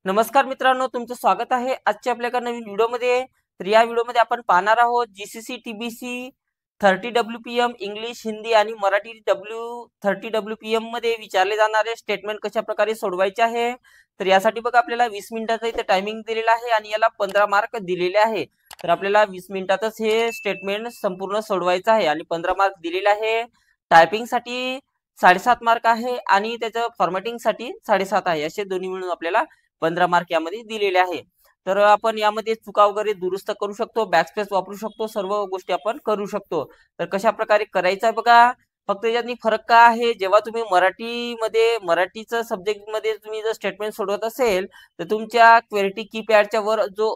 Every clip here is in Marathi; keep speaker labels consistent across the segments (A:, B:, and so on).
A: नमस्कार मित्रांनो, तुमचं स्वागत आहे आजच्या आपल्या एका नवीन व्हिडिओमध्ये. तर या व्हिडिओमध्ये आपण पाहणार आहोत GCC TBC 30 WPM English, Hindi आणि मराठी 30 WPM मध्ये विचारले जाणारे स्टेटमेंट कशा प्रकारे सोडवायचे आहे. तर यासाठी बघा आपल्याला 20 मिनिटाचा इथे टायमिंग दिलेला आहे आणि याला 15 मार्क दिलेले आहे. तर आपल्याला 20 मिनिटातच हे स्टेटमेंट संपूर्ण सोडवायचं आहे आणि 15 मार्क दिलेले आहे. टायपिंगसाठी 7.5 मार्क आहे आणि त्याचं फॉर्मॅटिंगसाठी 7.5 आहे. असे दोन्ही मिळून आपल्याला 15 मार्क यामध्ये दिलेले आहे. तर आपण यामध्ये चुका वगैरे दुरुस्त करू शकतो, बॅकस्पेस वापरू शकतो, सर्व गोष्टी आपण करू शकतो. तर कशा प्रकारे करायचं आहे बघा. फक्त याच्यात फरक काय आहे, जेव्हा तुम्ही मराठीचं सब्जेक्ट मध्ये तुम्ही जर स्टेटमेंट सोडवत असेल तर तुमच्या क्वेरिटी कीपॅडच्या वर जो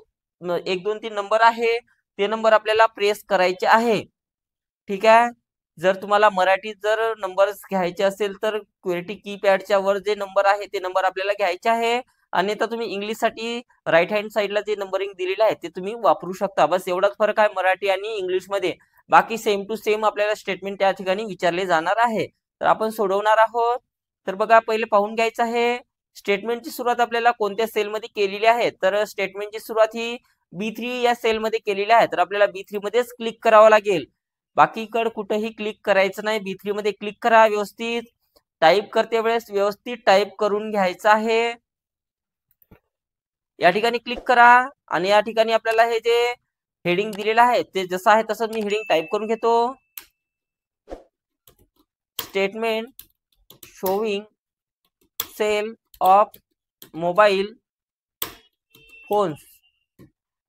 A: 1 2 3 नंबर आहे ते नंबर आपल्याला प्रेस करायचे आहे. ठीक आहे. जर तुम्हाला मराठीत जर नंबर घ्यायचे असेल तर क्वेरिटी कीपॅडच्या वर जे नंबर आहे ते नंबर आपल्याला घ्यायचे आहे. आणि आता तुम्ही इंग्लिश साठी राईट हँड साइडला जे नंबरिंग दिलेलं आहे ते तुम्ही वापरू शकता. बस एवढाच फरक आहे मराठी आणि इंग्लिश मध्ये. बाकी सेम टू सेम आपल्याला स्टेटमेंट त्या ठिकाणी विचारले जाणार आहे. तर आपण सोडवणार आहोत. तर बघा, पहिले पाहून घ्यायचं आहे स्टेटमेंटची सुरुवात आपल्याला कोणत्या सेलमध्ये केलेली आहे. तर स्टेटमेंटची सुरुवात ही B3 या सेलमध्ये केलेली आहे. तर आपल्याला B3 मध्येच क्लिक करावं लागेल. बाकीकडे कुठेही क्लिक करायचं नाही. B3 मध्ये क्लिक करा. व्यवस्थित टाईप करते वेळेस व्यवस्थित टाईप करून घ्यायचं आहे. या ठिकाणी क्लिक करा आणि या ठिकाणी आपल्याला हे जे हेडिंग दिलेलं आहे ते जसं आहे तसं मी हेडिंग टाईप करून घेतो. Statement showing sale of mobile phones,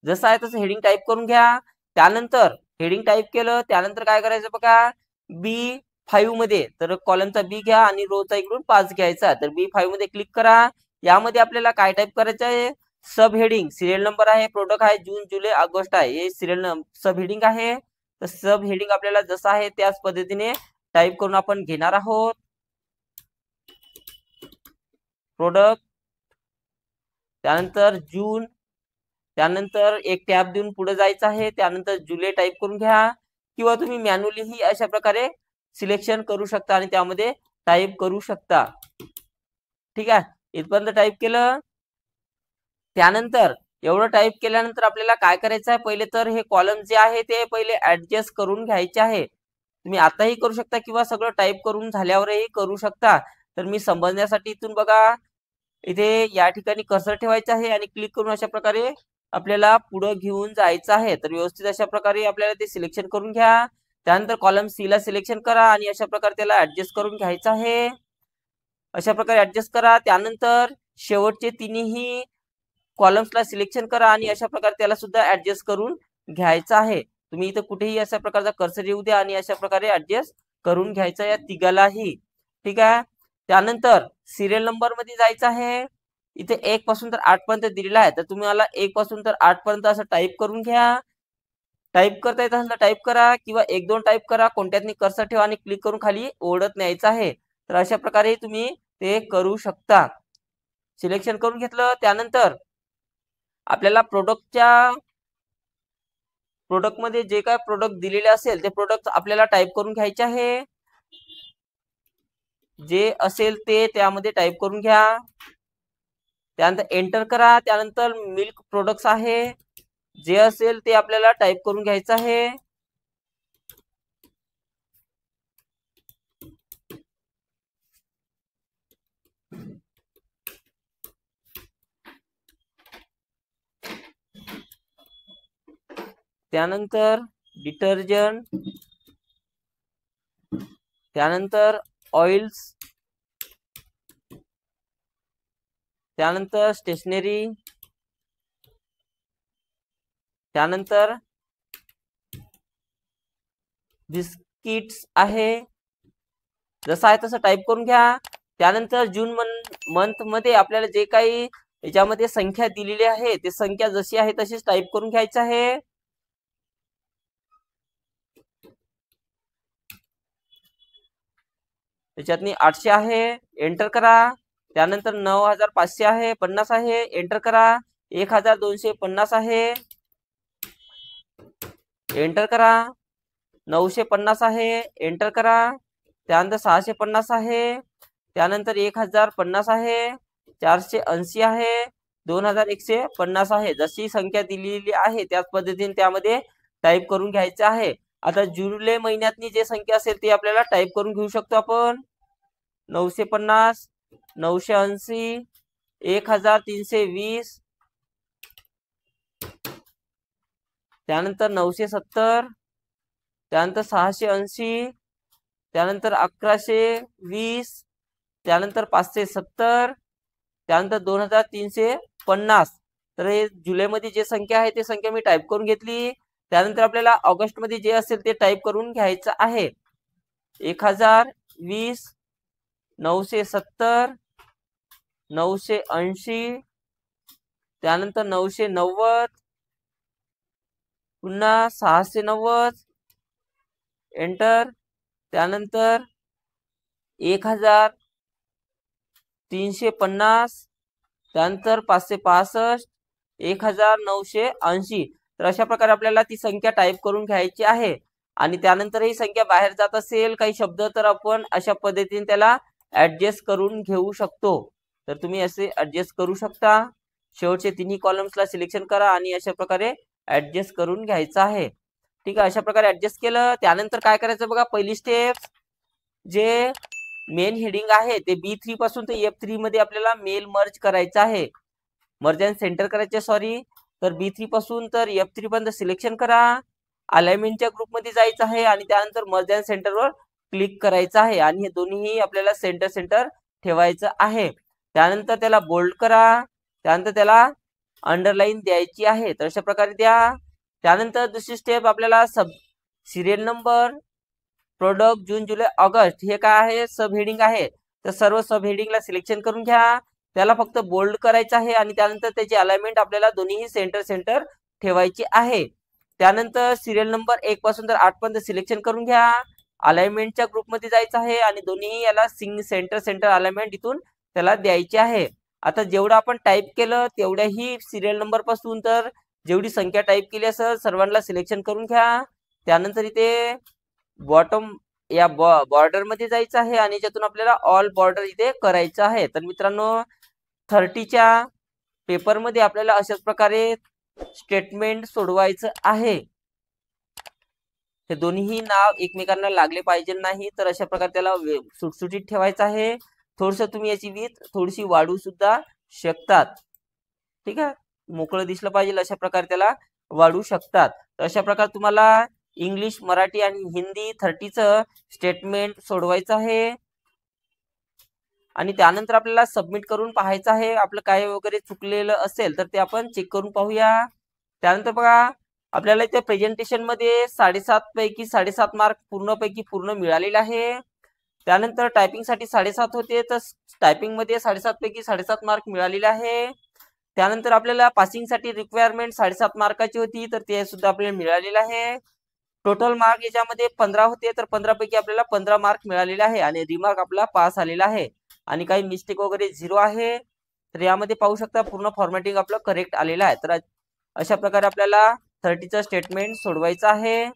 A: जसं आहे तसं हेडिंग टाईप करून घ्या. त्यानंतर हेडिंग टाईप केलं त्यानंतर काय करायचं बघा, B5 मध्ये तर कॉलमचा B घ्या आणि रोचा इकडून 5 घ्यायचा. तर B5 मध्ये क्लिक करा. यामध्ये आपल्याला काय टाईप करायचं आहे, सब हेडिंग सिरियल नंबर आहे, प्रोडक्ट आहे, जून जुलै ऑगस्ट आहे, हे सिरियल सब हेडिंग आहे. तर सब हेडिंग आपल्याला जसं आहे त्याच पद्धतीने टाईप करून आपण घेणार आहोत. प्रोडक्ट, त्यानंतर जून, त्यानंतर एक टॅब देऊन पुढे जायचं आहे. त्यानंतर जुलै टाईप करून घ्या किंवा तुम्ही मॅन्युअली ही अशा प्रकारे सिलेक्शन करू शकता आणि त्यामध्ये टाईप करू शकता. ठीक आहे, इथपर्यंत टाईप केलं. त्यानंतर एवढं टाईप केल्यानंतर आपल्याला काय करायचं आहे, पहिले तर हे कॉलम जे आहे ते पहिले ऍडजस्ट करून घ्यायचे आहे. तुम्ही आताही करू शकता किंवा सगळं टाईप करून झाल्यावरही करू शकता. तर मी समजण्यासाठी इथून बघा, इथे या ठिकाणी कर्सर ठेवायचं आहे आणि क्लिक करून अशा प्रकारे आपल्याला पुढे घेऊन जायचं आहे. तर व्यवस्थित अशा प्रकारे आपल्याला ते सिलेक्शन करून घ्या. त्यानंतर कॉलम सी ला सिलेक्शन करा आणि अशा प्रकारे त्याला ऍडजस्ट करून घ्यायचं आहे. अशा प्रकारे ऍडजस्ट करा. त्यानंतर शेवटचे तिन्ही कॉलम्सला सिलेक्शन करा आणि अशा प्रकारे त्याला सुद्धा ऍडजस्ट करून घ्यायचं आहे. तुम्ही इथं कुठेही अशा प्रकारचा कर्सर येऊ द्या आणि अशा प्रकारे ऍडजस्ट करून घ्यायचा या तिघालाही. ठीक आहे. त्यानंतर सिरियल नंबर मध्ये जायचं आहे. इथे 1 पासून तर 8 पर्यंत दिलेला आहे. तर तुम्हाला 1 पासून तर 8 पर्यंत असं टाईप करून घ्या. टाईप करता येत असेल टाईप करा किंवा 1 2 टाईप करा. कोणत्यातनी कर्सर ठेवा आणि क्लिक करून खाली ओढत न्यायचं आहे. तर अशा प्रकारे तुम्ही ते करू शकता. सिलेक्शन करून घेतलं त्यानंतर आपल्याला प्रोडक्ट मध्ये जे काय प्रोडक्ट दिलेले असेल ते प्रोडक्ट आपल्याला टाईप करून घ्यायचे आहे. जे असेल ते त्यामध्ये टाईप करून घ्या. त्यानंतर एंटर करा. त्यानंतर मिल्क प्रोडक्ट्स आहे, जे असेल ते आपल्याला टाईप करून घ्यायचं आहे. त्यानंतर डिटर्जंट, त्यानंतर ऑइल्स, त्यानंतर स्टेशनरी, त्यानंतर बिस्किट्स आहे. जसं आहे तसं टाईप करून घ्या. त्यानंतर जून मंथ मध्ये आपल्याला जे काही याच्यामध्ये संख्या दिलेली आहे ते संख्या जशी आहे तशीच टाईप करून घ्यायचं आहे. त्याच्यातनी 800 आहे, एंटर करा. त्यानंतर 9500 आहे, 50 आहे, एंटर करा. 1250 आहे, एंटर करा. 950 आहे, एंटर करा. त्यानंतर 650 आहे, त्यानंतर 1050 आहे, 480 आहे, 2150 आहे. जशी संख्या दिलेली आहे त्याच पद्धतीने त्यामध्ये टाईप करून घ्यायचं आहे. आता जुलै महिन्यातली जे संख्या असेल ती आपल्याला टाईप करून घेऊ शकतो आपण. 950, 980, 1320, त्यानंतर 970, त्यानंतर 680, त्यानंतर 1120, त्यानंतर 570, त्यानंतर 2350. तर हे जुलैमध्ये जे संख्या आहे ते संख्या मी टाईप करून घेतली. त्यानंतर आपल्याला ऑगस्टमध्ये जे असेल ते टाईप करून घ्यायचं आहे. 1020, 970, 980, त्यानंतर 990, पुन्हा 690, एंटर. त्यानंतर 1350, त्यानंतर 565, 1980. तर अशा प्रकारे आपल्याला ती संख्या टाईप करून घ्यायची आहे. आणि त्यानंतर ही संख्या बाहेर जात असेल काही शब्द तर आपण अशा पद्धतीने त्याला ऍडजस्ट करून घेऊ शकतो. तर तुम्ही असे ऍडजस्ट करू शकता. शेवटचे तिन्ही कॉलम्सला सिलेक्शन करा आणि अशा प्रकारे ऍडजस्ट करून घ्यायचं आहे. ठीक आहे, अशा प्रकारे ऍडजस्ट केलं. त्यानंतर काय करायचं बघा, पहिली स्टेप जे मेन हेडिंग आहे ते B3 पासून ते F3 मध्ये आपल्याला मेल मर्ज करायचं आहे. मर्ज अँड सेंटर करायचे, सॉरी. तर B3 पासून तर F3 पर्यंत सिलेक्शन करा. अलाइनमेंटच्या ग्रुपमध्ये जायचं आहे आणि त्यानंतर मर्ज अँड सेंटरवर क्लिक करायचं आहे आणि हे दोन्हीही आपल्याला सेंटर ठेवायचं आहे. त्यानंतर त्याला बोल्ड करा. त्यानंतर त्याला अंडरलाईन द्यायची आहे. तर अशा प्रकारे द्या. त्यानंतर दुसरी स्टेप आपल्याला सिरियल नंबर, प्रोडक्ट, जून, जुलै, ऑगस्ट हे काय आहे, सब हेडिंग आहे. तर सर्व सब हेडिंगला सिलेक्शन करून घ्या. त्याला फक्त बोल्ड करायचं आहे आणि त्यानंतर त्याची अलाइनमेंट आपल्याला दोन्हीही सेंटर ठेवायची आहे. त्यानंतर सिरियल नंबर 1 पासून तर 8 पर्यंत सिलेक्शन करून घ्या. अलाइनमेंटच्या ग्रुपमध्ये जायचं आहे आणि दोन्ही याला सेंटर अलाइनमेंट इथून त्याला द्यायची आहे. आता जेवढं आपण टाईप केलं तेवढ्याही सिरियल नंबर पासून तर जेवढी संख्या टाईप केली असेल सर्वांना सिलेक्शन करून घ्या. त्यानंतर इथे बॉटम या बॉर्डर मध्ये जायचं आहे आणि याच्यातून आपल्याला ऑल बॉर्डर इथे करायचं आहे. तर मित्रांनो 30च्या पेपरमध्ये आपल्याला अशाच प्रकारे स्टेटमेंट सोडवायचं आहे. हे दोन्ही नाव एकमेकांना लागले पाहिजे नाही, तर अशा प्रकारे त्याला सुटसुटीत ठेवायचं आहे. थोडस तुम्ही याची विथ थोडीशी वाढू सुद्धा शकतात. ठीक आहे, मोकळं दिसलं पाहिजे अशा प्रकारे त्याला वाढू शकतात. अशा प्रकारे तुम्हाला इंग्लिश, मराठी आणि हिंदी 30चं स्टेटमेंट सोडवायचं आहे आणि त्यानंतर आपल्याला सबमिट करून पाहायचं आहे. आपलं काय वगैरे चुकलेलं असेल तर ते आपण चेक करून पाहूया. त्यानंतर बघा आपल्याला इथे प्रेझेंटेशन मध्ये 7.5 पैकी 7.5 मार्क पूर्ण मिळालेले आहे. त्यानंतर टायपिंग साठी 7.5 होते, तर टायपिंग मध्ये 7.5 पैकी 7.5 मार्क मिळालेले आहे. त्यानंतर आपल्याला पासिंग साठी रिक्वायरमेंट 7.5 मार्काची होती, तर ते सुद्धा आपल्याला मिळालेलं आहे. टोटल मार्क याच्यामध्ये 15 होते, तर 15 पैकी आपल्याला 15 मार्क मिळालेले आहे आणि रिमार्क आपला पास आलेला आहे आणि काही मिस्टेक वगैरे 0 आहे. तर यामध्ये पाहू शकता पूर्ण फॉर्मॅटिंग आपलं करेक्ट आलेलं आहे. तर अशा प्रकारे आपल्याला 30चं स्टेटमेंट सोडवायचं आहे.